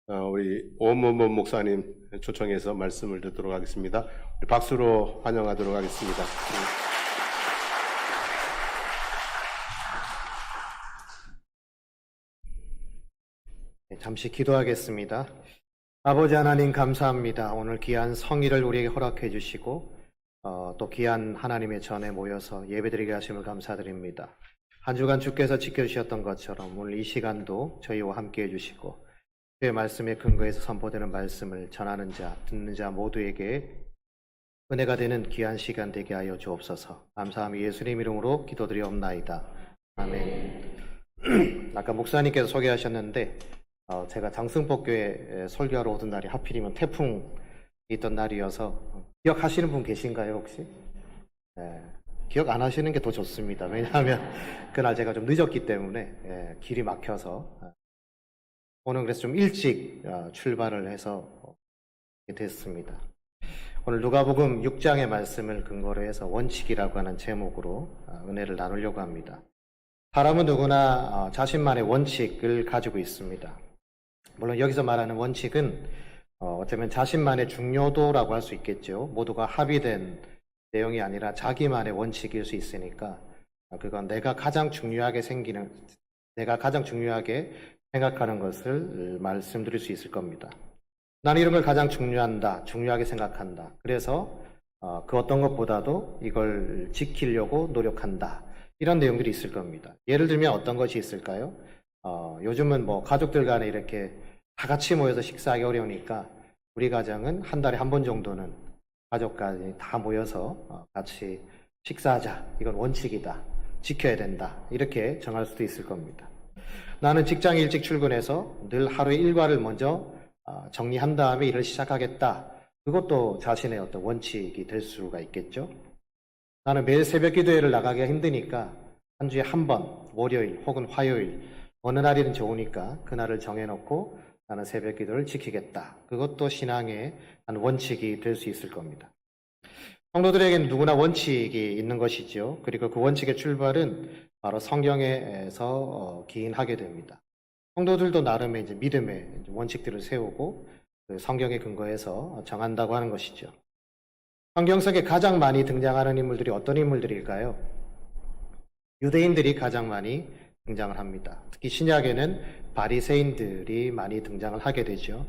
우리 오문문 목사님 초청해서 말씀을 듣도록 하겠습니다. 우리 박수로 환영하도록 하겠습니다. 잠시 기도하겠습니다. 아버지 하나님 감사합니다. 오늘 귀한 성의를 우리에게 허락해 주시고 또 귀한 하나님의 전에 모여서 예배드리게 하심을 감사드립니다. 한 주간 주께서 지켜주셨던 것처럼 오늘 이 시간도 저희와 함께 해주시고 주의 말씀에 근거해서 선포되는 말씀을 전하는 자, 듣는 자 모두에게 은혜가 되는 귀한 시간 되게 하여 주옵소서. 감사함이 예수님 이름으로 기도드리옵나이다. 아멘. 아까 목사님께서 소개하셨는데 제가 장승복교에 설교하러 오던 날이 하필이면 태풍이 있던 날이어서 기억하시는 분 계신가요 혹시? 네, 기억 안 하시는 게 더 좋습니다. 왜냐하면 그날 제가 좀 늦었기 때문에 길이 막혀서 오늘 그래서 좀 일찍 출발을 해서 됐습니다. 오늘 누가복음 6장의 말씀을 근거로 해서 원칙이라고 하는 제목으로 은혜를 나누려고 합니다. 사람은 누구나 자신만의 원칙을 가지고 있습니다. 물론 여기서 말하는 원칙은 어쩌면 자신만의 중요도라고 할 수 있겠죠. 모두가 합의된 내용이 아니라 자기만의 원칙일 수 있으니까 그건 내가 가장 중요하게 생각하는 것을 말씀드릴 수 있을 겁니다. 나는 이런 걸 가장 중요하게 생각한다. 그래서 그 어떤 것보다도 이걸 지키려고 노력한다. 이런 내용들이 있을 겁니다. 예를 들면 어떤 것이 있을까요? 요즘은 뭐 가족들 간에 이렇게 다 같이 모여서 식사하기 어려우니까 우리 가정은 한 달에 한 번 정도는 가족까지 다 모여서 같이 식사하자. 이건 원칙이다. 지켜야 된다. 이렇게 정할 수도 있을 겁니다. 나는 직장에 일찍 출근해서 늘 하루의 일과를 먼저 정리한 다음에 일을 시작하겠다. 그것도 자신의 어떤 원칙이 될 수가 있겠죠. 나는 매일 새벽 기도회를 나가기가 힘드니까 한 주에 한 번, 월요일 혹은 화요일, 어느 날이든 좋으니까 그날을 정해놓고 나는 새벽 기도를 지키겠다. 그것도 신앙의 한 원칙이 될 수 있을 겁니다. 성도들에게는 누구나 원칙이 있는 것이죠. 그리고 그 원칙의 출발은 바로 성경에서 기인하게 됩니다. 성도들도 나름의 이제 믿음의 원칙들을 세우고 그 성경에 근거해서 정한다고 하는 것이죠. 성경 속에 가장 많이 등장하는 인물들이 어떤 인물들일까요? 유대인들이 가장 많이 등장을 합니다. 특히 신약에는 바리새인들이 많이 등장을 하게 되죠.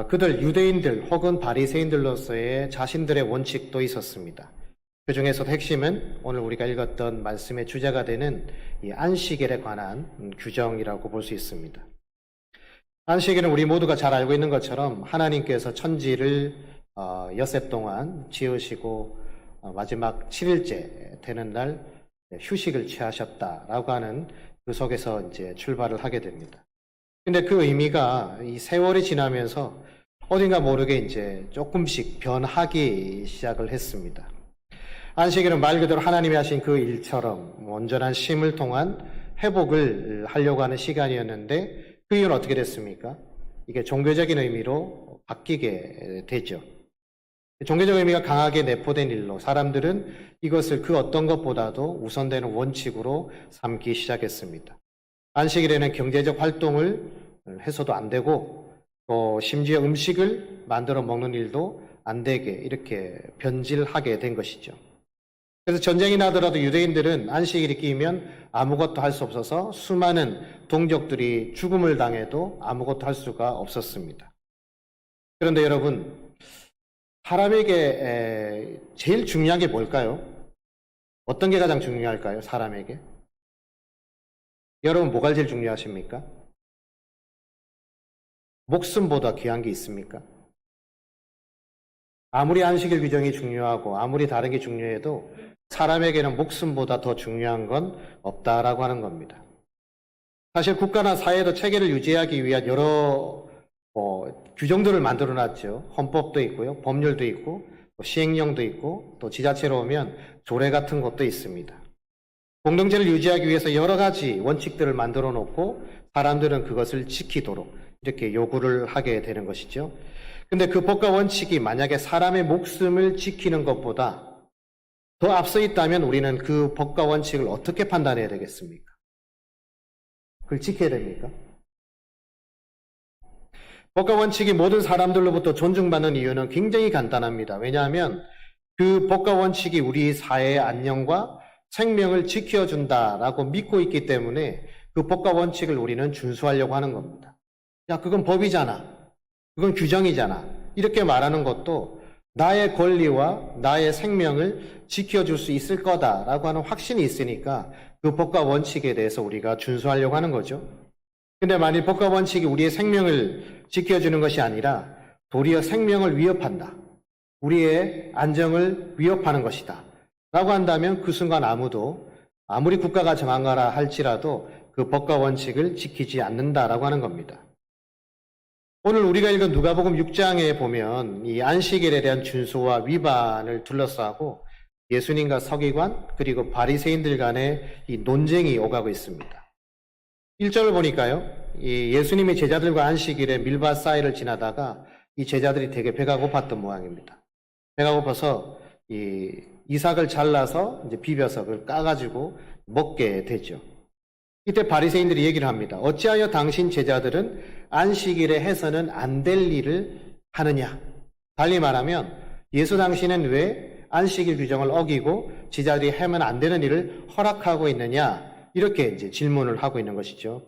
그들 유대인들 혹은 바리새인들로서의 자신들의 원칙도 있었습니다. 그 중에서도 핵심은 오늘 우리가 읽었던 말씀의 주제가 되는 이 안식일에 관한 규정이라고 볼 수 있습니다. 안식일은 우리 모두가 잘 알고 있는 것처럼 하나님께서 천지를 엿새 동안 지으시고 마지막 7일째 되는 날 휴식을 취하셨다라고 하는 그 속에서 이제 출발을 하게 됩니다. 근데 그 의미가 이 세월이 지나면서 어딘가 모르게 이제 조금씩 변하기 시작을 했습니다. 안식일은 말 그대로 하나님이 하신 그 일처럼 온전한 쉼을 통한 회복을 하려고 하는 시간이었는데 그 이유는 어떻게 됐습니까? 이게 종교적인 의미로 바뀌게 되죠. 종교적 의미가 강하게 내포된 일로 사람들은 이것을 그 어떤 것보다도 우선되는 원칙으로 삼기 시작했습니다. 안식일에는 경제적 활동을 해서도 안 되고 또 심지어 음식을 만들어 먹는 일도 안 되게 이렇게 변질하게 된 것이죠. 그래서 전쟁이 나더라도 유대인들은 안식일이 끼면 아무것도 할 수 없어서 수많은 동족들이 죽음을 당해도 아무것도 할 수가 없었습니다. 그런데 여러분, 사람에게 제일 중요한 게 뭘까요? 어떤 게 가장 중요할까요? 사람에게? 여러분 뭐가 제일 중요하십니까? 목숨보다 귀한 게 있습니까? 아무리 안식일 규정이 중요하고 아무리 다른 게 중요해도 사람에게는 목숨보다 더 중요한 건 없다라고 하는 겁니다. 사실 국가나 사회도 체계를 유지하기 위한 여러 규정들을 만들어놨죠. 헌법도 있고요, 법률도 있고, 또 시행령도 있고, 또 지자체로 오면 조례 같은 것도 있습니다. 공동체를 유지하기 위해서 여러 가지 원칙들을 만들어 놓고 사람들은 그것을 지키도록 이렇게 요구를 하게 되는 것이죠. 근데 그 법과 원칙이 만약에 사람의 목숨을 지키는 것보다 더 앞서 있다면 우리는 그 법과 원칙을 어떻게 판단해야 되겠습니까? 그걸 지켜야 됩니까? 법과 원칙이 모든 사람들로부터 존중받는 이유는 굉장히 간단합니다. 왜냐하면 그 법과 원칙이 우리 사회의 안녕과 생명을 지켜준다라고 믿고 있기 때문에 그 법과 원칙을 우리는 준수하려고 하는 겁니다. 야, 그건 법이잖아. 그건 규정이잖아. 이렇게 말하는 것도 나의 권리와 나의 생명을 지켜줄 수 있을 거다라고 하는 확신이 있으니까 그 법과 원칙에 대해서 우리가 준수하려고 하는 거죠. 근데 만일 법과 원칙이 우리의 생명을 지켜주는 것이 아니라 도리어 생명을 위협한다. 우리의 안정을 위협하는 것이다. 라고 한다면 그 순간 아무리 국가가 정한 거라 할지라도 그 법과 원칙을 지키지 않는다라고 하는 겁니다. 오늘 우리가 읽은 누가복음 6장에 보면 이 안식일에 대한 준수와 위반을 둘러싸고 예수님과 서기관 그리고 바리새인들 간의 이 논쟁이 오가고 있습니다. 1절을 보니까요. 이 예수님이 제자들과 안식일에 밀밭 사이를 지나다가 이 제자들이 되게 배가 고팠던 모양입니다. 배가 고파서 이 이삭을 잘라서 이제 비벼서 그걸 까가지고 먹게 되죠. 이때 바리새인들이 얘기를 합니다. 어찌하여 당신 제자들은 안식일에 해서는 안 될 일을 하느냐? 달리 말하면 예수 당신은 왜 안식일 규정을 어기고 제자들이 하면 안 되는 일을 허락하고 있느냐? 이렇게 이제 질문을 하고 있는 것이죠.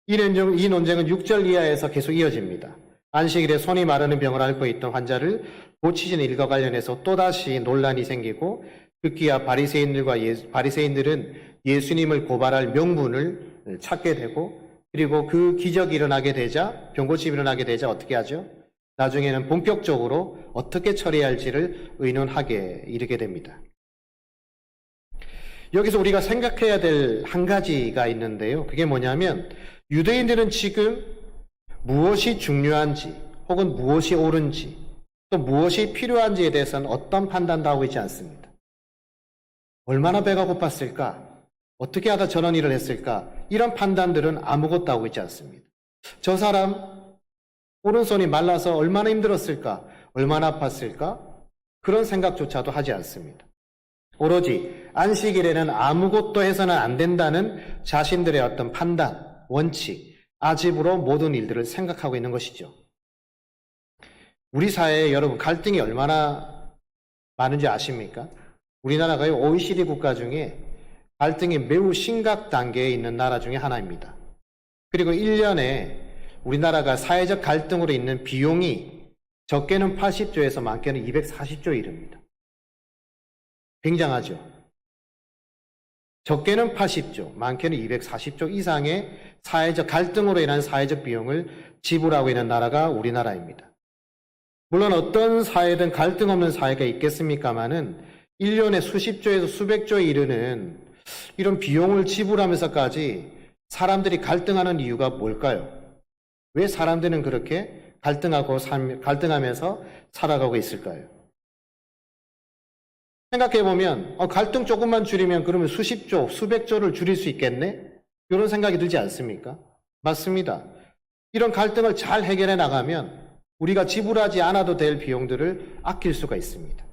이 논쟁은 6절 이하에서 계속 이어집니다. 안식일에 손이 마르는 병을 앓고 있던 환자를 고치시는 일과 관련해서 또다시 논란이 생기고 급기야 바리새인들은 예수님을 고발할 명분을 찾게 되고 그리고 그 기적이 일어나게 되자 병고침이 일어나게 되자 어떻게 하죠? 나중에는 본격적으로 어떻게 처리해야 할지를 의논하게 이르게 됩니다. 여기서 우리가 생각해야 될 한 가지가 있는데요. 그게 뭐냐면 유대인들은 지금 무엇이 중요한지 혹은 무엇이 옳은지 또 무엇이 필요한지에 대해서는 어떤 판단도 하고 있지 않습니다. 얼마나 배가 고팠을까? 어떻게 하다 저런 일을 했을까? 이런 판단들은 아무것도 하고 있지 않습니다. 저 사람 오른손이 말라서 얼마나 힘들었을까? 얼마나 아팠을까? 그런 생각조차도 하지 않습니다. 오로지 안식일에는 아무것도 해서는 안 된다는 자신들의 어떤 판단, 원칙, 아집으로 모든 일들을 생각하고 있는 것이죠. 우리 사회에 여러분 갈등이 얼마나 많은지 아십니까? 우리나라가 OECD 국가 중에 갈등이 매우 심각 단계에 있는 나라 중에 하나입니다. 그리고 1년에 우리나라가 사회적 갈등으로 있는 비용이 적게는 80조에서 많게는 240조에 이릅니다. 굉장하죠. 적게는 80조, 많게는 240조 이상의 사회적 갈등으로 인한 사회적 비용을 지불하고 있는 나라가 우리나라입니다. 물론 어떤 사회든 갈등 없는 사회가 있겠습니까마는 1년에 수십조에서 수백조에 이르는 이런 비용을 지불하면서까지 사람들이 갈등하는 이유가 뭘까요? 왜 사람들은 그렇게 갈등하면서 살아가고 있을까요? 생각해보면 갈등 조금만 줄이면 그러면 수십조, 수백조를 줄일 수 있겠네? 이런 생각이 들지 않습니까? 맞습니다. 이런 갈등을 잘 해결해 나가면 우리가 지불하지 않아도 될 비용들을 아낄 수가 있습니다.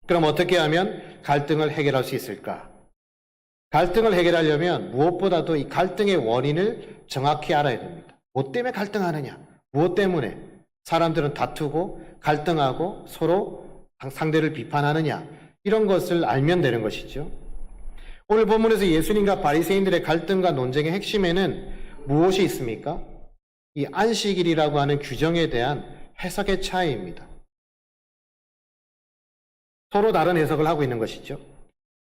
그럼 어떻게 하면 갈등을 해결할 수 있을까? 갈등을 해결하려면 무엇보다도 이 갈등의 원인을 정확히 알아야 됩니다. 뭐 때문에 갈등하느냐? 무엇 때문에 사람들은 다투고 갈등하고 서로 상대를 비판하느냐? 이런 것을 알면 되는 것이죠. 오늘 본문에서 예수님과 바리새인들의 갈등과 논쟁의 핵심에는 무엇이 있습니까? 이 안식일이라고 하는 규정에 대한 해석의 차이입니다. 서로 다른 해석을 하고 있는 것이죠.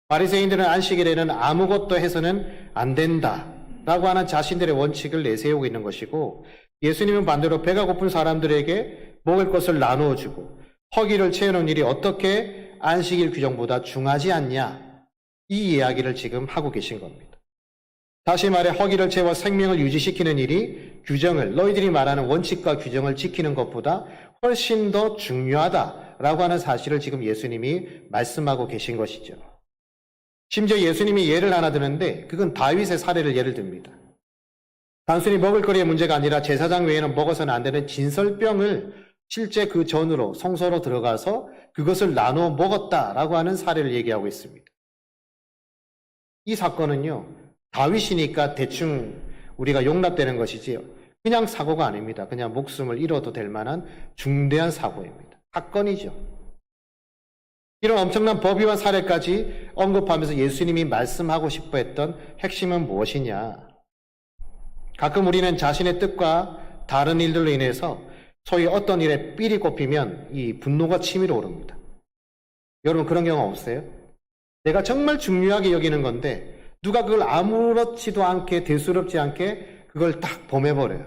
바리새인들은 안식일에는 아무것도 해서는 안 된다라고 하는 자신들의 원칙을 내세우고 있는 것이고 예수님은 반대로 배가 고픈 사람들에게 먹을 것을 나누어 주고 허기를 채우는 일이 어떻게 안식일 규정보다 중하지 않냐 이 이야기를 지금 하고 계신 겁니다. 다시 말해 허기를 채워 생명을 유지시키는 일이 규정을 너희들이 말하는 원칙과 규정을 지키는 것보다 훨씬 더 중요하다라고 하는 사실을 지금 예수님이 말씀하고 계신 것이죠. 심지어 예수님이 예를 하나 드는데 그건 다윗의 사례를 예를 듭니다. 단순히 먹을거리의 문제가 아니라 제사장 외에는 먹어서는 안 되는 진설병을 실제 그 전으로 성소로 들어가서 그것을 나누어 먹었다라고 하는 사례를 얘기하고 있습니다. 이 사건은요. 다윗이니까 대충 우리가 용납되는 것이지 그냥 사고가 아닙니다. 그냥 목숨을 잃어도 될 만한 중대한 사고입니다. 사건이죠. 이런 엄청난 법위와 사례까지 언급하면서 예수님이 말씀하고 싶어 했던 핵심은 무엇이냐? 가끔 우리는 자신의 뜻과 다른 일들로 인해서 소위 어떤 일에 삘이 꼽히면 이 분노가 치밀어 오릅니다. 여러분 그런 경우 없어요? 내가 정말 중요하게 여기는 건데 누가 그걸 아무렇지도 않게 대수롭지 않게 그걸 딱 범해버려요.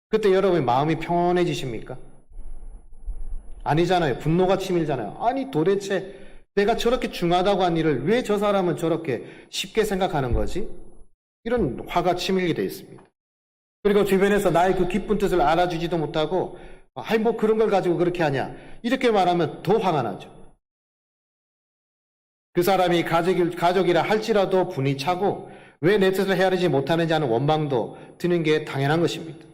그때 여러분의 마음이 평온해지십니까? 아니잖아요. 분노가 치밀잖아요. 아니 도대체 내가 저렇게 중요하다고 한 일을 왜 저 사람은 저렇게 쉽게 생각하는 거지? 이런 화가 치밀게 되어 있습니다. 그리고 주변에서 나의 그 깊은 뜻을 알아주지도 못하고 아니 뭐 그런 걸 가지고 그렇게 하냐 이렇게 말하면 더 화가 나죠. 그 사람이 가족이라 할지라도 분이 차고 왜 내 뜻을 헤아리지 못하는지 하는 원망도 드는 게 당연한 것입니다.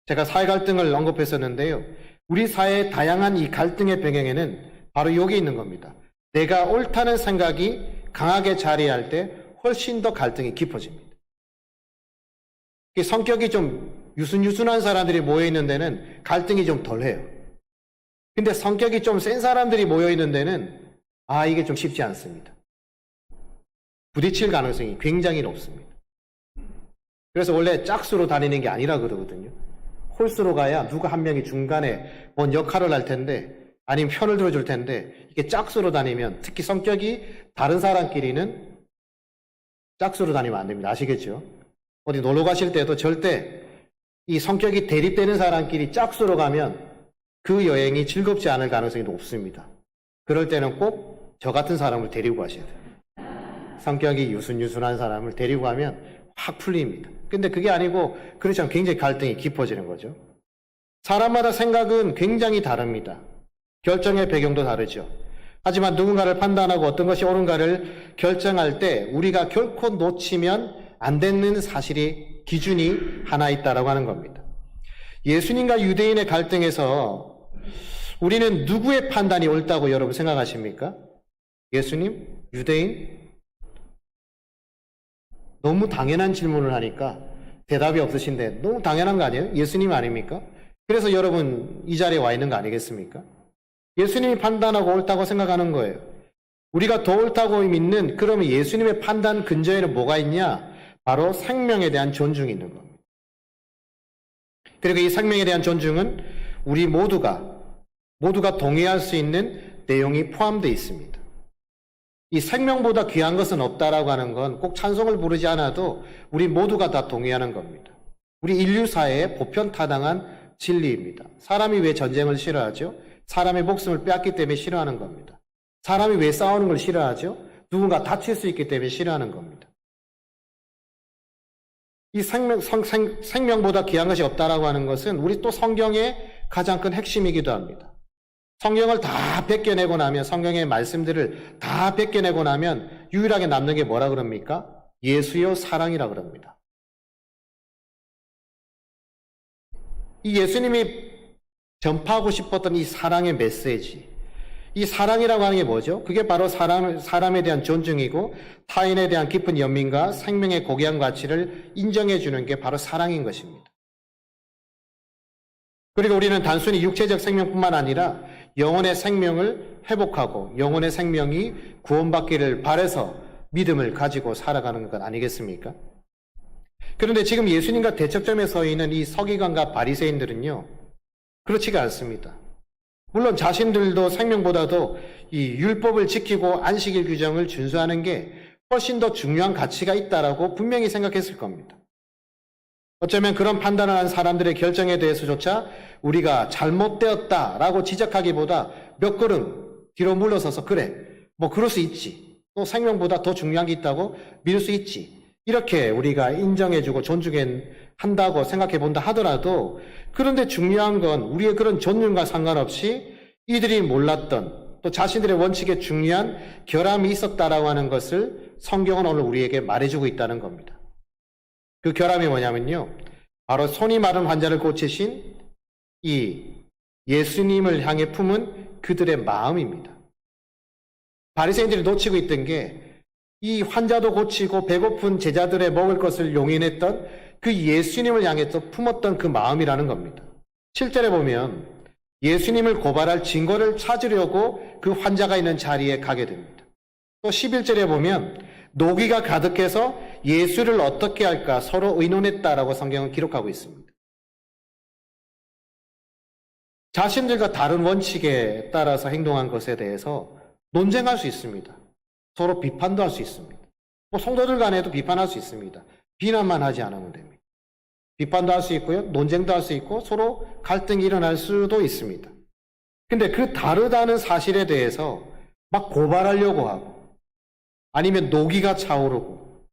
제가 사회 갈등을 언급했었는데요. 우리 사회의 다양한 이 갈등의 배경에는 바로 여기 있는 겁니다. 내가 옳다는 생각이 강하게 자리할 때 훨씬 더 갈등이 깊어집니다. 성격이 좀 유순유순한 사람들이 모여있는 데는 갈등이 좀 덜해요. 근데 성격이 좀 센 사람들이 모여있는 데는 이게 좀 쉽지 않습니다. 부딪힐 가능성이 굉장히 높습니다. 그래서 원래 짝수로 다니는 게 아니라 그러거든요. 홀수로 가야 누가 한 명이 중간에 뭔 역할을 할 텐데 아니면 편을 들어줄 텐데 이게 짝수로 다니면 특히 성격이 다른 사람끼리는 짝수로 다니면 안 됩니다. 아시겠죠? 어디 놀러 가실 때도 절대 이 성격이 대립되는 사람끼리 짝수로 가면 그 여행이 즐겁지 않을 가능성이 높습니다. 그럴 때는 꼭 저 같은 사람을 데리고 가셔야 돼요. 성격이 유순유순한 사람을 데리고 가면 확 풀립니다. 근데 그게 아니고 그렇지 않으면 굉장히 갈등이 깊어지는 거죠. 사람마다 생각은 굉장히 다릅니다. 결정의 배경도 다르죠. 하지만 누군가를 판단하고 어떤 것이 옳은가를 결정할 때 우리가 결코 놓치면 안 되는 사실이 기준이 하나 있다라고 하는 겁니다. 예수님과 유대인의 갈등에서 우리는 누구의 판단이 옳다고 여러분 생각하십니까? 예수님? 유대인? 너무 당연한 질문을 하니까 대답이 없으신데 너무 당연한 거 아니에요? 예수님 아닙니까? 그래서 여러분 이 자리에 와 있는 거 아니겠습니까? 예수님이 판단하고 옳다고 생각하는 거예요. 우리가 더 옳다고 믿는 그러면 예수님의 판단 근저에는 뭐가 있냐? 바로 생명에 대한 존중이 있는 겁니다. 그리고 이 생명에 대한 존중은 우리 모두가 동의할 수 있는 내용이 포함되어 있습니다. 이 생명보다 귀한 것은 없다라고 하는 건 꼭 찬송을 부르지 않아도 우리 모두가 다 동의하는 겁니다. 우리 인류사회의 보편타당한 진리입니다. 사람이 왜 전쟁을 싫어하죠? 사람의 목숨을 빼앗기 때문에 싫어하는 겁니다. 사람이 왜 싸우는 걸 싫어하죠? 누군가 다칠 수 있기 때문에 싫어하는 겁니다. 이 생명보다 귀한 것이 없다라고 하는 것은 우리 또 성경의 가장 큰 핵심이기도 합니다. 성경을 다 벗겨내고 나면 성경의 말씀들을 다 벗겨내고 나면 유일하게 남는 게 뭐라 그럽니까? 예수여 사랑이라 그럽니다. 이 예수님이 전파하고 싶었던 이 사랑의 메시지, 이 사랑이라고 하는 게 뭐죠? 그게 바로 사람에 대한 존중이고 타인에 대한 깊은 연민과 생명의 고귀한 가치를 인정해 주는 게 바로 사랑인 것입니다. 그리고 우리는 단순히 육체적 생명뿐만 아니라 영혼의 생명을 회복하고 영혼의 생명이 구원받기를 바라서 믿음을 가지고 살아가는 것 아니겠습니까? 그런데 지금 예수님과 대척점에 서 있는 이 서기관과 바리새인들은요, 그렇지가 않습니다. 물론 자신들도 생명보다도 이 율법을 지키고 안식일 규정을 준수하는 게 훨씬 더 중요한 가치가 있다라고 분명히 생각했을 겁니다. 어쩌면 그런 판단을 한 사람들의 결정에 대해서조차 우리가 잘못되었다라고 지적하기보다 몇 걸음 뒤로 물러서서 그래, 뭐 그럴 수 있지. 또 생명보다 더 중요한 게 있다고 믿을 수 있지. 이렇게 우리가 인정해주고 존중한다고 생각해 본다 하더라도 그런데 중요한 건 우리의 그런 존중과 상관없이 이들이 몰랐던 또 자신들의 원칙에 중요한 결함이 있었다라고 하는 것을 성경은 오늘 우리에게 말해주고 있다는 겁니다. 그 결함이 뭐냐면요, 바로 손이 마른 환자를 고치신 이 예수님을 향해 품은 그들의 마음입니다. 바리새인들이 놓치고 있던 게 이 환자도 고치고 배고픈 제자들의 먹을 것을 용인했던 그 예수님을 향해서 품었던 그 마음이라는 겁니다. 7절에 보면 예수님을 고발할 증거를 찾으려고 그 환자가 있는 자리에 가게 됩니다. 또 11절에 보면 노기가 가득해서 예수를 어떻게 할까 서로 의논했다라고 성경은 기록하고 있습니다. 자신들과 다른 원칙에 따라서 행동한 것에 대해서 논쟁할 수 있습니다. 서로 비판도 할 수 있습니다. 뭐 성도들 간에도 비판할 수 있습니다. 비난만 하지 않으면 됩니다. 비판도 할 수 있고요. 논쟁도 할 수 있고 서로 갈등이 일어날 수도 있습니다. 근데 그 다르다는 사실에 대해서 막 고발하려고 하고 아니면 노기가 차오르고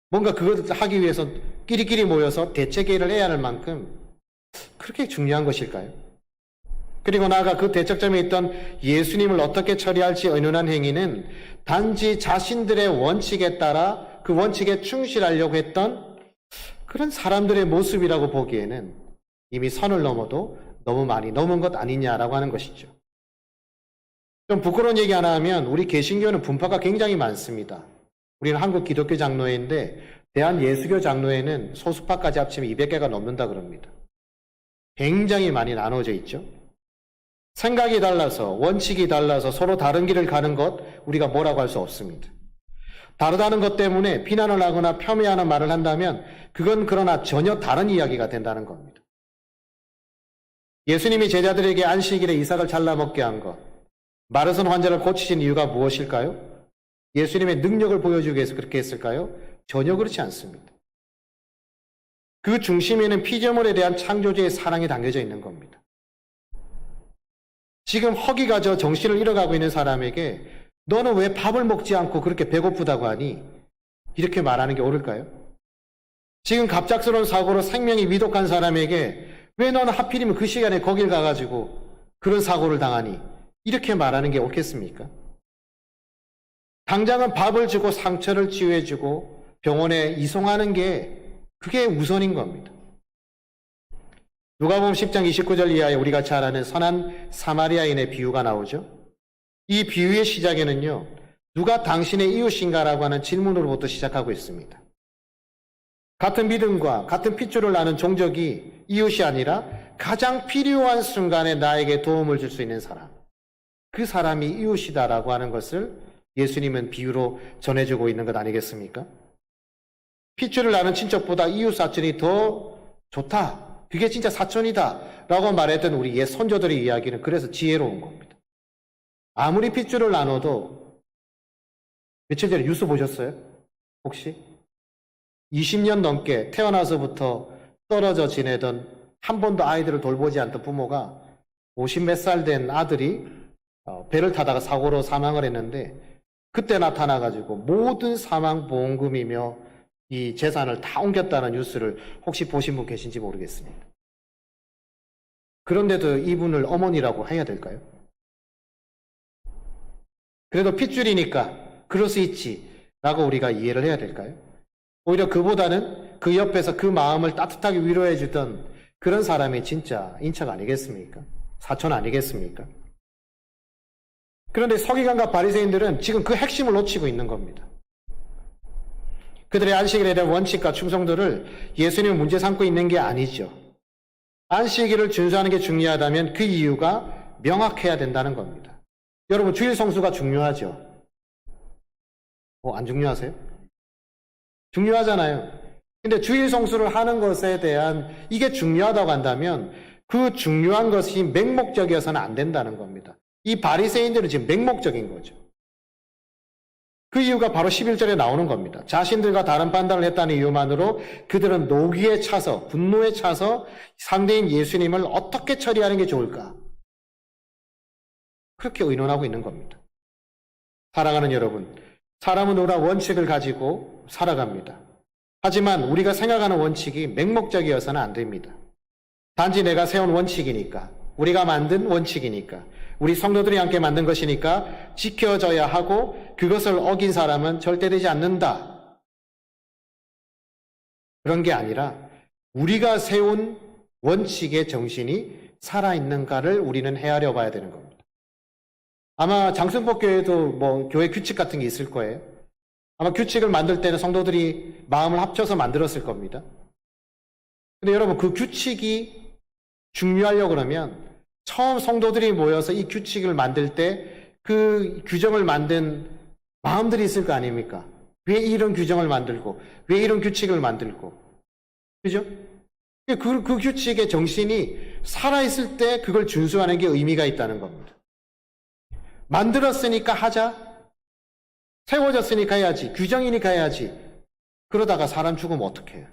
뭔가 그것을 하기 위해서 끼리끼리 모여서 대책회의를 해야 할 만큼 그렇게 중요한 것일까요? 그리고 나아가 그 대척점에 있던 예수님을 어떻게 처리할지 의논한 행위는 단지 자신들의 원칙에 따라 그 원칙에 충실하려고 했던 그런 사람들의 모습이라고 보기에는 이미 선을 넘어도 너무 많이 넘은 것 아니냐라고 하는 것이죠. 좀 부끄러운 얘기 하나 하면 우리 개신교는 분파가 굉장히 많습니다. 우리는 한국 기독교 장로회인데 대한예수교 장로회는 소수파까지 합치면 200개가 넘는다 그럽니다. 굉장히 많이 나눠져 있죠. 생각이 달라서 원칙이 달라서 서로 다른 길을 가는 것 우리가 뭐라고 할 수 없습니다. 다르다는 것 때문에 비난을 하거나 폄훼하는 말을 한다면 그건 그러나 전혀 다른 이야기가 된다는 겁니다. 예수님이 제자들에게 안식일에 이삭을 잘라 먹게 한 것, 마르선 환자를 고치신 이유가 무엇일까요? 예수님의 능력을 보여주기 위해서 그렇게 했을까요? 전혀 그렇지 않습니다. 그 중심에는 피조물에 대한 창조주의 사랑이 담겨져 있는 겁니다. 지금 허기가 져 정신을 잃어가고 있는 사람에게 너는 왜 밥을 먹지 않고 그렇게 배고프다고 하니? 이렇게 말하는 게 옳을까요? 지금 갑작스러운 사고로 생명이 위독한 사람에게 왜 너는 하필이면 그 시간에 거길 가가지고 그런 사고를 당하니? 이렇게 말하는 게 옳겠습니까? 당장은 밥을 주고 상처를 치유해주고 병원에 이송하는 게 그게 우선인 겁니다. 누가복음 10장 29절 이하에 우리가 잘 아는 선한 사마리아인의 비유가 나오죠. 이 비유의 시작에는요, 누가 당신의 이웃인가라고 하는 질문으로부터 시작하고 있습니다. 같은 믿음과 같은 핏줄을 나눈 종족이 이웃이 아니라 가장 필요한 순간에 나에게 도움을 줄 수 있는 사람, 그 사람이 이웃이다라고 하는 것을 예수님은 비유로 전해주고 있는 것 아니겠습니까? 핏줄을 나눈 친척보다 이웃 사촌이 더 좋다. 그게 진짜 사촌이다 라고 말했던 우리 옛 선조들의 이야기는 그래서 지혜로운 겁니다. 아무리 핏줄을 나눠도 며칠 전에 뉴스 보셨어요? 혹시? 20년 넘게 태어나서부터 떨어져 지내던 한 번도 아이들을 돌보지 않던 부모가 50 몇 살 된 아들이 배를 타다가 사고로 사망을 했는데 그때 나타나가지고 모든 사망보험금이며 이 재산을 다 옮겼다는 뉴스를 혹시 보신 분 계신지 모르겠습니다. 그런데도 이분을 어머니라고 해야 될까요? 그래도 핏줄이니까 그럴 수 있지 라고 우리가 이해를 해야 될까요? 오히려 그보다는 그 옆에서 그 마음을 따뜻하게 위로해 주던 그런 사람이 진짜 인척 아니겠습니까? 사촌 아니겠습니까? 그런데 서기관과 바리새인들은 지금 그 핵심을 놓치고 있는 겁니다. 그들의 안식일에 대한 원칙과 충성도를 예수님은 문제 삼고 있는 게 아니죠. 안식일을 준수하는 게 중요하다면 그 이유가 명확해야 된다는 겁니다. 여러분, 주일 성수가 중요하죠? 안 중요하세요? 중요하잖아요. 근데 주일 성수를 하는 것에 대한 이게 중요하다고 한다면 그 중요한 것이 맹목적이어서는 안 된다는 겁니다. 이 바리새인들은 지금 맹목적인 거죠. 그 이유가 바로 11절에 나오는 겁니다. 자신들과 다른 판단을 했다는 이유만으로 그들은 노기에 차서 분노에 차서 상대인 예수님을 어떻게 처리하는 게 좋을까? 그렇게 의논하고 있는 겁니다. 사랑하는 여러분, 사람은 오라 원칙을 가지고 살아갑니다. 하지만 우리가 생각하는 원칙이 맹목적이어서는 안 됩니다. 단지 내가 세운 원칙이니까, 우리가 만든 원칙이니까, 우리 성도들이 함께 만든 것이니까 지켜져야 하고 그것을 어긴 사람은 절대 되지 않는다. 그런 게 아니라 우리가 세운 원칙의 정신이 살아있는가를 우리는 헤아려 봐야 되는 겁니다. 아마 장승복 교회도 교회 규칙 같은 게 있을 거예요. 아마 규칙을 만들 때는 성도들이 마음을 합쳐서 만들었을 겁니다. 근데 여러분, 그 규칙이 중요하려고 그러면 처음 성도들이 모여서 이 규칙을 만들 때 그 규정을 만든 마음들이 있을 거 아닙니까? 왜 이런 규정을 만들고, 왜 이런 규칙을 만들고, 그죠? 그 규칙의 정신이 살아있을 때 그걸 준수하는 게 의미가 있다는 겁니다. 만들었으니까 하자. 세워졌으니까 해야지. 규정이니까 해야지. 그러다가 사람 죽으면 어떡해요?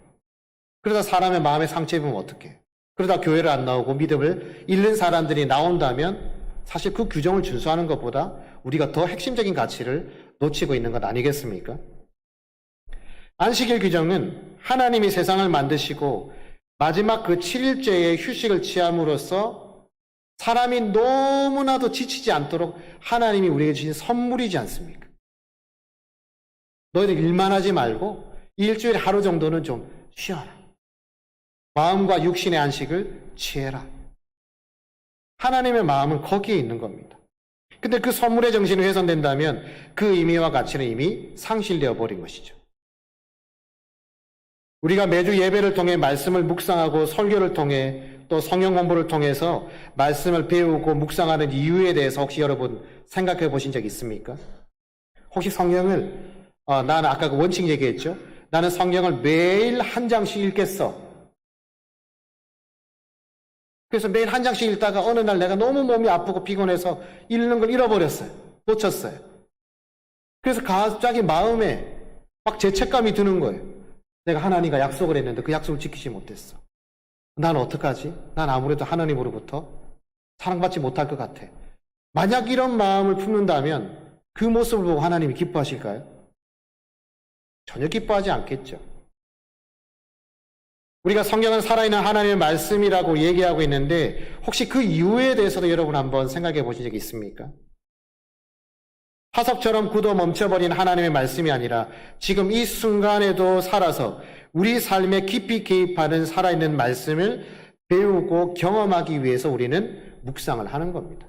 그러다 사람의 마음에 상처 입으면 어떡해요? 그러다 교회를 안 나오고 믿음을 잃는 사람들이 나온다면 사실 그 규정을 준수하는 것보다 우리가 더 핵심적인 가치를 놓치고 있는 것 아니겠습니까? 안식일 규정은 하나님이 세상을 만드시고 마지막 그 7일째의 휴식을 취함으로써 사람이 너무나도 지치지 않도록 하나님이 우리에게 주신 선물이지 않습니까? 너희들 일만 하지 말고 일주일에 하루 정도는 좀 쉬어라. 마음과 육신의 안식을 취해라. 하나님의 마음은 거기에 있는 겁니다. 근데 그 선물의 정신이 훼손된다면 그 의미와 가치는 이미 상실되어 버린 것이죠. 우리가 매주 예배를 통해 말씀을 묵상하고 설교를 통해 또 성경 공부를 통해서 말씀을 배우고 묵상하는 이유에 대해서 혹시 여러분 생각해 보신 적 있습니까? 혹시 성경을 나는 아까 그 원칙 얘기했죠. 나는 성경을 매일 한 장씩 읽겠어. 그래서 매일 한 장씩 읽다가 어느 날 내가 너무 몸이 아프고 피곤해서 읽는 걸 잃어버렸어요. 놓쳤어요. 그래서 갑자기 마음에 막 죄책감이 드는 거예요. 내가 하나님과 약속을 했는데 그 약속을 지키지 못했어. 난 어떡하지? 난 아무래도 하나님으로부터 사랑받지 못할 것 같아. 만약 이런 마음을 품는다면 그 모습을 보고 하나님이 기뻐하실까요? 전혀 기뻐하지 않겠죠. 우리가 성경은 살아있는 하나님의 말씀이라고 얘기하고 있는데 혹시 그 이유에 대해서도 여러분 한번 생각해 보신 적이 있습니까? 화석처럼 굳어 멈춰버린 하나님의 말씀이 아니라 지금 이 순간에도 살아서 우리 삶에 깊이 개입하는 살아있는 말씀을 배우고 경험하기 위해서 우리는 묵상을 하는 겁니다.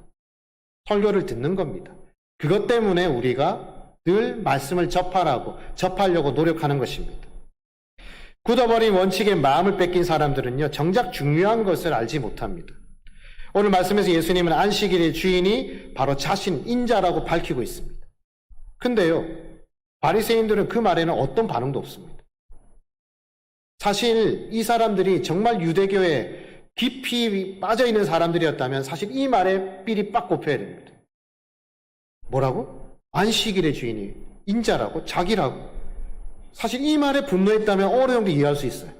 설교를 듣는 겁니다. 그것 때문에 우리가 늘 말씀을 접하려고 노력하는 것입니다. 굳어버린 원칙에 마음을 뺏긴 사람들은요, 정작 중요한 것을 알지 못합니다. 오늘 말씀에서 예수님은 안식일의 주인이 바로 자신, 인자라고 밝히고 있습니다. 근데요, 바리새인들은 그 말에는 어떤 반응도 없습니다. 사실 이 사람들이 정말 유대교에 깊이 빠져있는 사람들이었다면 사실 이 말에 삘이 빡 꼽혀야 됩니다. 뭐라고? 안식일의 주인이 인자라고? 자기라고? 사실 이 말에 분노했다면 어느 정도 이해할 수 있어요.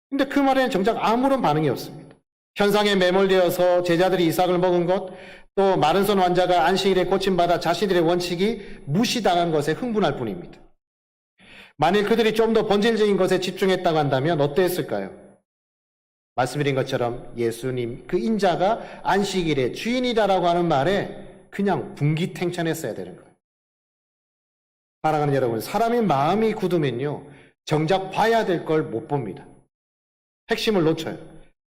근데 그 말에는 정작 아무런 반응이 없습니다. 현상에 매몰되어서 제자들이 이삭을 먹은 것, 또 마른 손 환자가 안식일에 고침받아 자신들의 원칙이 무시당한 것에 흥분할 뿐입니다. 만일 그들이 좀 더 본질적인 것에 집중했다고 한다면 어땠을까요? 말씀드린 것처럼 예수님, 그 인자가 안식일의 주인이다라고 하는 말에 그냥 분기탱천했어야 되는 거예요. 사랑하는 여러분, 사람의 마음이 굳으면요, 정작 봐야 될 걸 못 봅니다. 핵심을 놓쳐요.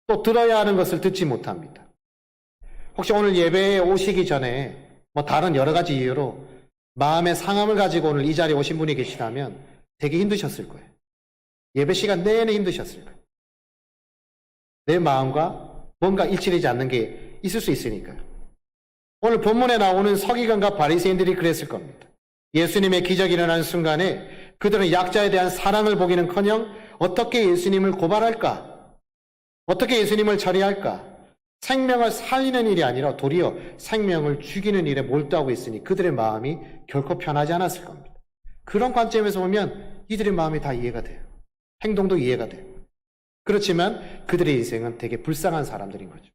또 들어야 하는 것을 듣지 못합니다. 혹시 오늘 예배에 오시기 전에 다른 여러 가지 이유로 마음의 상함을 가지고 오늘 이 자리에 오신 분이 계시다면 되게 힘드셨을 거예요. 예배 시간 내내 힘드셨을 거예요. 내 마음과 뭔가 일치되지 않는 게 있을 수 있으니까요. 오늘 본문에 나오는 서기관과 바리새인들이 그랬을 겁니다. 예수님의 기적이 일어나는 순간에 그들은 약자에 대한 사랑을 보기는커녕 어떻게 예수님을 고발할까? 어떻게 예수님을 처리할까? 생명을 살리는 일이 아니라 도리어 생명을 죽이는 일에 몰두하고 있으니 그들의 마음이 결코 편하지 않았을 겁니다. 그런 관점에서 보면 이들의 마음이 다 이해가 돼요. 행동도 이해가 돼요. 그렇지만 그들의 인생은 되게 불쌍한 사람들인 거죠.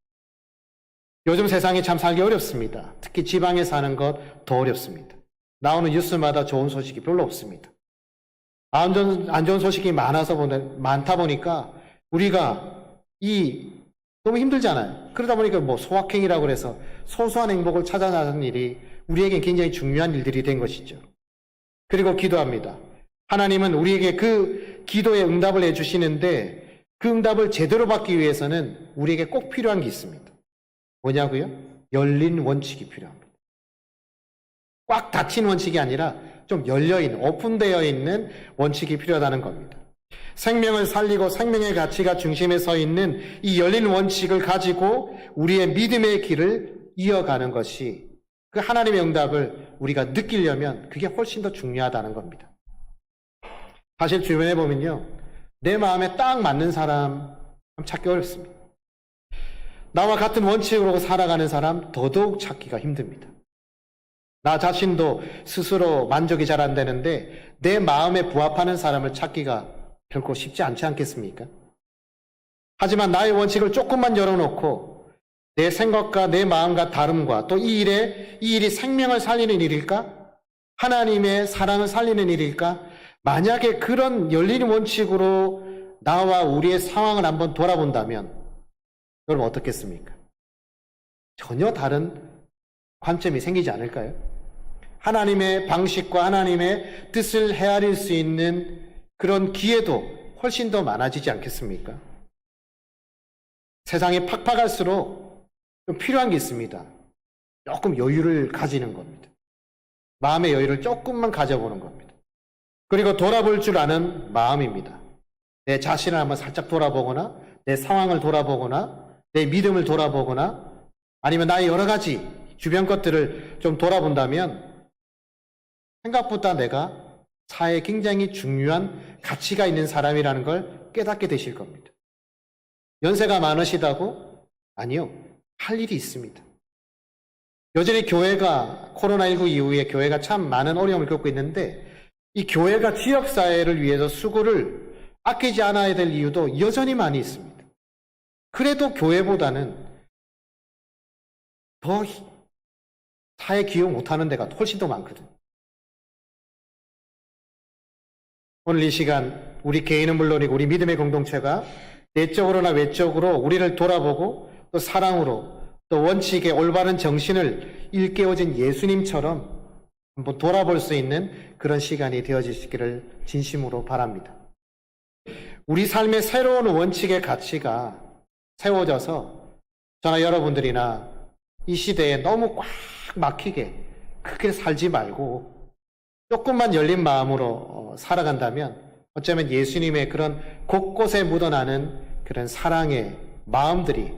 요즘 세상이 참 살기 어렵습니다. 특히 지방에 사는 것 더 어렵습니다. 나오는 뉴스마다 좋은 소식이 별로 없습니다. 안 좋은 소식이 많다 보니까 우리가 너무 힘들잖아요. 그러다 보니까 소확행이라고 그래서 소소한 행복을 찾아 나가는 일이 우리에게 굉장히 중요한 일들이 된 것이죠. 그리고 기도합니다. 하나님은 우리에게 그 기도의 응답을 해주시는데 그 응답을 제대로 받기 위해서는 우리에게 꼭 필요한 게 있습니다. 뭐냐고요? 열린 원칙이 필요합니다. 꽉 닫힌 원칙이 아니라 좀 열려있는, 오픈되어 있는 원칙이 필요하다는 겁니다. 생명을 살리고 생명의 가치가 중심에 서 있는 이 열린 원칙을 가지고 우리의 믿음의 길을 이어가는 것이 그 하나님의 응답을 우리가 느끼려면 그게 훨씬 더 중요하다는 겁니다. 사실 주변에 보면요, 내 마음에 딱 맞는 사람 찾기 어렵습니다. 나와 같은 원칙으로 살아가는 사람 더더욱 찾기가 힘듭니다. 나 자신도 스스로 만족이 잘 안 되는데 내 마음에 부합하는 사람을 찾기가 결코 쉽지 않지 않겠습니까? 하지만 나의 원칙을 조금만 열어놓고 내 생각과 내 마음과 다름과 또 이 일이 생명을 살리는 일일까? 하나님의 사랑을 살리는 일일까? 만약에 그런 열린 원칙으로 나와 우리의 상황을 한번 돌아본다면 여러분 어떻겠습니까? 전혀 다른 관점이 생기지 않을까요? 하나님의 방식과 하나님의 뜻을 헤아릴 수 있는 그런 기회도 훨씬 더 많아지지 않겠습니까? 세상이 팍팍할수록 좀 필요한 게 있습니다. 조금 여유를 가지는 겁니다. 마음의 여유를 조금만 가져보는 겁니다. 그리고 돌아볼 줄 아는 마음입니다. 내 자신을 한번 살짝 돌아보거나 내 상황을 돌아보거나 내 믿음을 돌아보거나 아니면 나의 여러 가지 주변 것들을 좀 돌아본다면 생각보다 내가 사회에 굉장히 중요한 가치가 있는 사람이라는 걸 깨닫게 되실 겁니다. 연세가 많으시다고? 아니요. 할 일이 있습니다. 여전히 교회가 코로나19 이후에 교회가 참 많은 어려움을 겪고 있는데 이 교회가 지역사회를 위해서 수고를 아끼지 않아야 될 이유도 여전히 많이 있습니다. 그래도 교회보다는 더 사회 기여 못하는 데가 훨씬 더 많거든요. 오늘 이 시간 우리 개인은 물론이고 우리 믿음의 공동체가 내적으로나 외적으로 우리를 돌아보고 또 사랑으로 또 원칙의 올바른 정신을 일깨워진 예수님처럼 한번 돌아볼 수 있는 그런 시간이 되어지시기를 진심으로 바랍니다. 우리 삶의 새로운 원칙의 가치가 세워져서 저나 여러분들이나 이 시대에 너무 꽉 막히게 그렇게 살지 말고 조금만 열린 마음으로 살아간다면 어쩌면 예수님의 그런 곳곳에 묻어나는 그런 사랑의 마음들이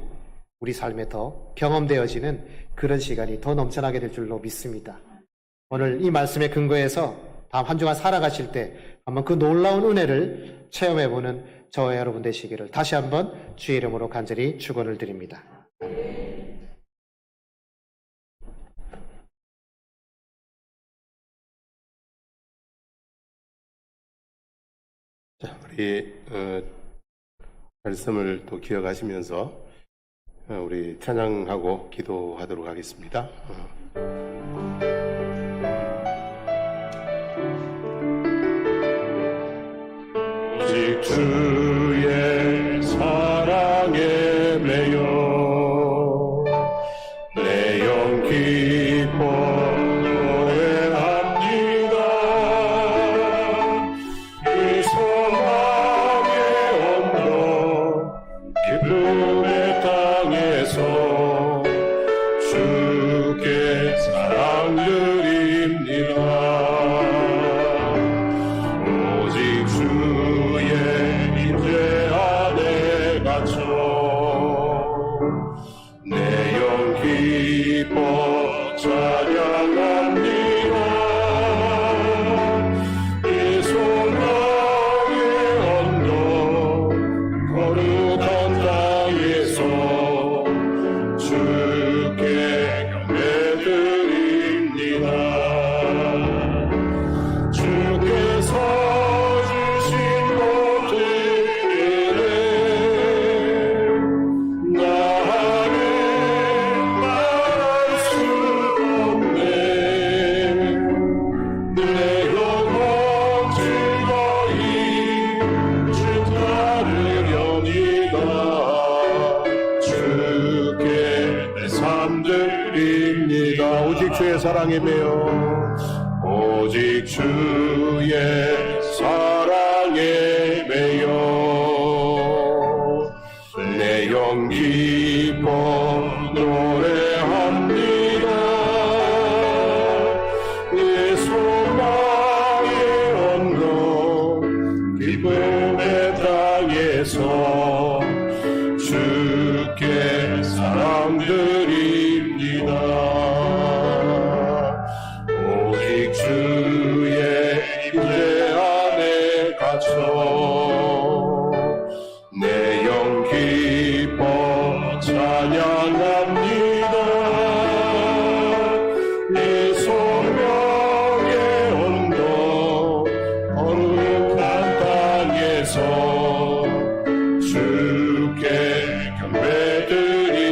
우리 삶에 더 경험되어지는 그런 시간이 더 넘쳐나게 될 줄로 믿습니다. 오늘 이 말씀에 근거해서 다음 한 주간 살아가실 때 한번 그 놀라운 은혜를 체험해보는 저와 여러분 되시기를 다시 한번 주의 이름으로 간절히 축원을 드립니다. 자, 우리 말씀을 또 기억하시면서 우리 찬양하고 기도하도록 하겠습니다. 오직 주의 사랑에 매여 내 영 기뻐 노래합니다. 이 소망의 언덕 기쁨의 땅에서 주께 사랑 드립니다. 오직 주의 임재 안에 갇혀 내 영 기뻐 찬양합니다. 이 소망의 언덕 거룩한 땅에서 주께 경배드립니다. 주께서 주신 것들을 나는 말할 수 없네. 내 영혼 즐거이 주 따르려니가 주께 내 삶 드립니다. 오직 주의 사랑에 매여 오직 주의 사랑에 매여 내 영 기뻐 노래합니다. 내 소망의 땅에서 주께 사랑드립니다. 오직 주의 임재 안에 갇혀 내 영 기뻐 찬양합니다. 내 소명의 언덕 거룩한 땅에서 주께 경배드립니다.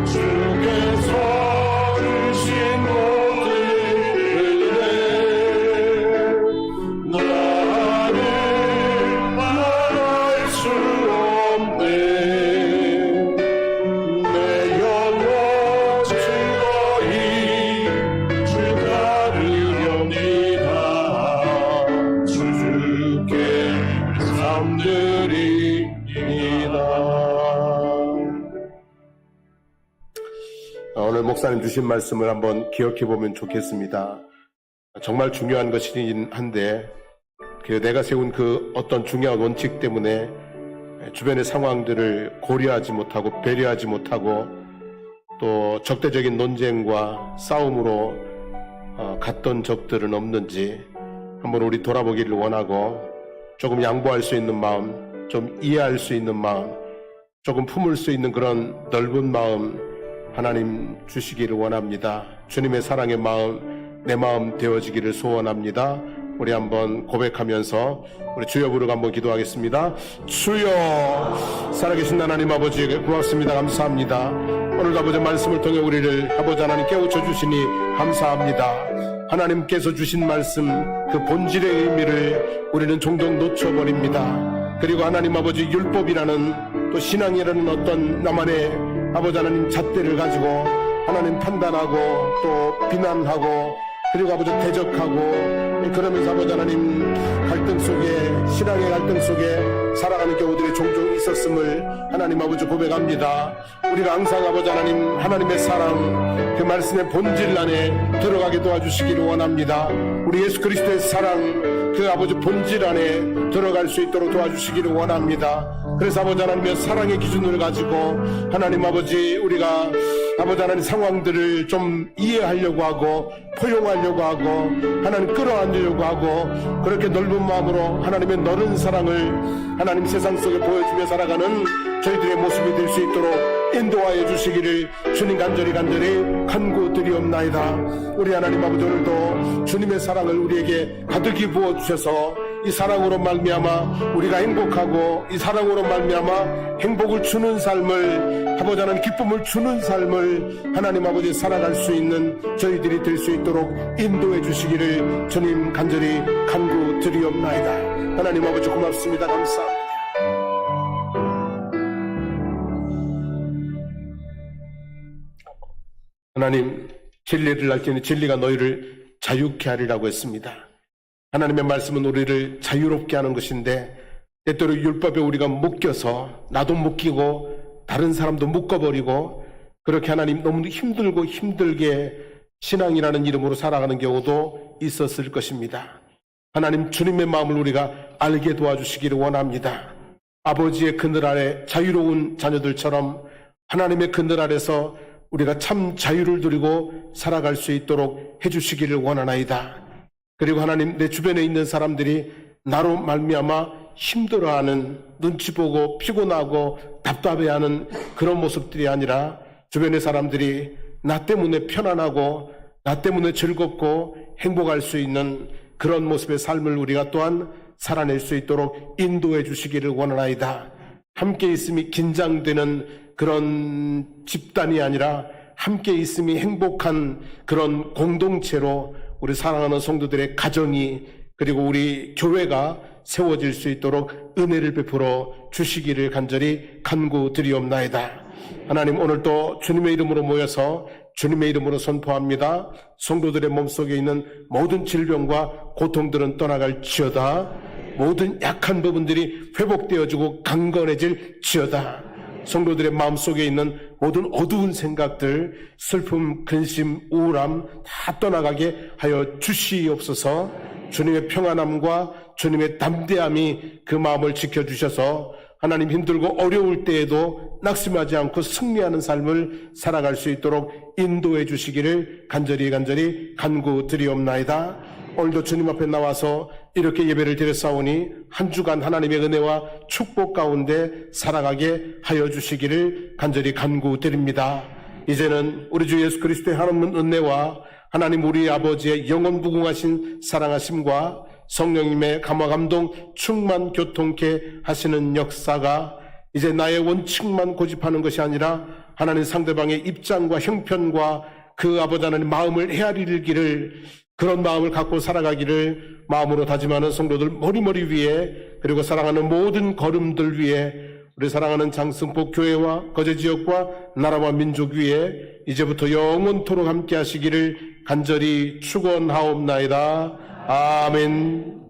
주께서 주신 모든 은혜 나를 말할 수 없네. 내 영혼 즐거이 주 따르렵니다. 주께 감사드립니다. 오늘 목사님 주신 말씀을 한번 기억해 보면 좋겠습니다. 정말 중요한 것이긴 한데 내가 세운 그 어떤 중요한 원칙 때문에 주변의 상황들을 고려하지 못하고 배려하지 못하고 또 적대적인 논쟁과 싸움으로 갔던 적들은 없는지 한번 우리 돌아보기를 원하고 조금 양보할 수 있는 마음, 좀 이해할 수 있는 마음, 조금 품을 수 있는 그런 넓은 마음 하나님 주시기를 원합니다. 주님의 사랑의 마음, 내 마음 되어지기를 소원합니다. 우리 한번 고백하면서 우리 주여 부르고 한번 기도하겠습니다. 주여, 살아계신 하나님 아버지 고맙습니다. 감사합니다. 오늘 아버지 말씀을 통해 우리를 아버지 하나님 깨우쳐 주시니 감사합니다. 하나님께서 주신 말씀 그 본질의 의미를 우리는 종종 놓쳐버립니다. 그리고 하나님 아버지 율법이라는 또 신앙이라는 어떤 나만의 아버지 하나님 잣대를 가지고 하나님 판단하고 또 비난하고 그리고 아버지 대적하고 그러면서 아버지 하나님 갈등 속에 신앙의 갈등 속에 살아가는 경우들이 종종 있었음을 하나님 아버지 고백합니다. 우리가 항상 아버지 하나님 하나님의 사랑 그 말씀의 본질 안에 들어가게 도와주시기를 원합니다. 우리 예수 그리스도의 사랑 그 아버지 본질 안에 들어갈 수 있도록 도와주시기를 원합니다. 그래서 아버지 하나님의 사랑의 기준을 가지고 하나님 아버지 우리가 아버지 하나님 상황들을 좀 이해하려고 하고 포용하려고 하고 하나님 끌어안으려고 하고 그렇게 넓은 마음으로 하나님의 넓은 사랑을 하나님 세상 속에 보여주며 살아가는 저희들의 모습이 될 수 있도록 인도하여 주시기를 주님 간절히 간구드리옵나이다. 우리 하나님 아버지 오늘도 주님의 사랑을 우리에게 가득히 부어주셔서 이 사랑으로 말미암아 우리가 행복하고 이 사랑으로 말미암아 행복을 주는 삶을 아버지 하나님 기쁨을 주는 삶을 하나님 아버지 살아갈 수 있는 저희들이 될 수 있도록 인도해 주시기를 주님 간절히 간구드리옵나이다. 하나님 아버지 고맙습니다. 감사합니다. 하나님 진리를 알지니 진리가 너희를 자유케 하리라고 했습니다. 하나님의 말씀은 우리를 자유롭게 하는 것인데 때때로 율법에 우리가 묶여서 나도 묶이고 다른 사람도 묶어버리고 그렇게 하나님 너무 힘들고 힘들게 신앙이라는 이름으로 살아가는 경우도 있었을 것입니다. 하나님 주님의 마음을 우리가 알게 도와주시기를 원합니다. 아버지의 그늘 아래 자유로운 자녀들처럼 하나님의 그늘 아래서 우리가 참 자유를 누리고 살아갈 수 있도록 해주시기를 원하나이다. 그리고 하나님 내 주변에 있는 사람들이 나로 말미암아 힘들어하는 눈치 보고 피곤하고 답답해하는 그런 모습들이 아니라 주변의 사람들이 나 때문에 편안하고 나 때문에 즐겁고 행복할 수 있는 그런 모습의 삶을 우리가 또한 살아낼 수 있도록 인도해 주시기를 원하나이다. 함께 있음이 긴장되는 그런 집단이 아니라 함께 있음이 행복한 그런 공동체로 우리 사랑하는 성도들의 가정이 그리고 우리 교회가 세워질 수 있도록 은혜를 베풀어 주시기를 간절히 간구드리옵나이다. 하나님 오늘도 주님의 이름으로 모여서 주님의 이름으로 선포합니다. 성도들의 몸속에 있는 모든 질병과 고통들은 떠나갈지어다. 모든 약한 부분들이 회복되어지고 강건해질지어다. 성도들의 마음속에 있는 모든 어두운 생각들, 슬픔, 근심, 우울함 다 떠나가게 하여 주시옵소서. 주님의 평안함과 주님의 담대함이 그 마음을 지켜주셔서 하나님 힘들고 어려울 때에도 낙심하지 않고 승리하는 삶을 살아갈 수 있도록 인도해 주시기를 간절히 간구드리옵나이다. 오늘도 주님 앞에 나와서 이렇게 예배를 드렸사오니 한 주간 하나님의 은혜와 축복 가운데 살아가게 하여 주시기를 간절히 간구드립니다. 이제는 우리 주 예수 그리스도의 하나님 은혜와 하나님 우리 아버지의 영원 무궁하신 사랑하심과 성령님의 감화 감동 충만 교통케 하시는 역사가 이제 나의 원칙만 고집하는 것이 아니라 하나님 상대방의 입장과 형편과 그 아버지 하나님 마음을 헤아리기를 그런 마음을 갖고 살아가기를 마음으로 다짐하는 성도들 머리머리 위에 그리고 사랑하는 모든 걸음들 위에 우리 사랑하는 장승포 교회와 거제지역과 나라와 민족 위에 이제부터 영원토록 함께 하시기를 간절히 축원하옵나이다. 아멘.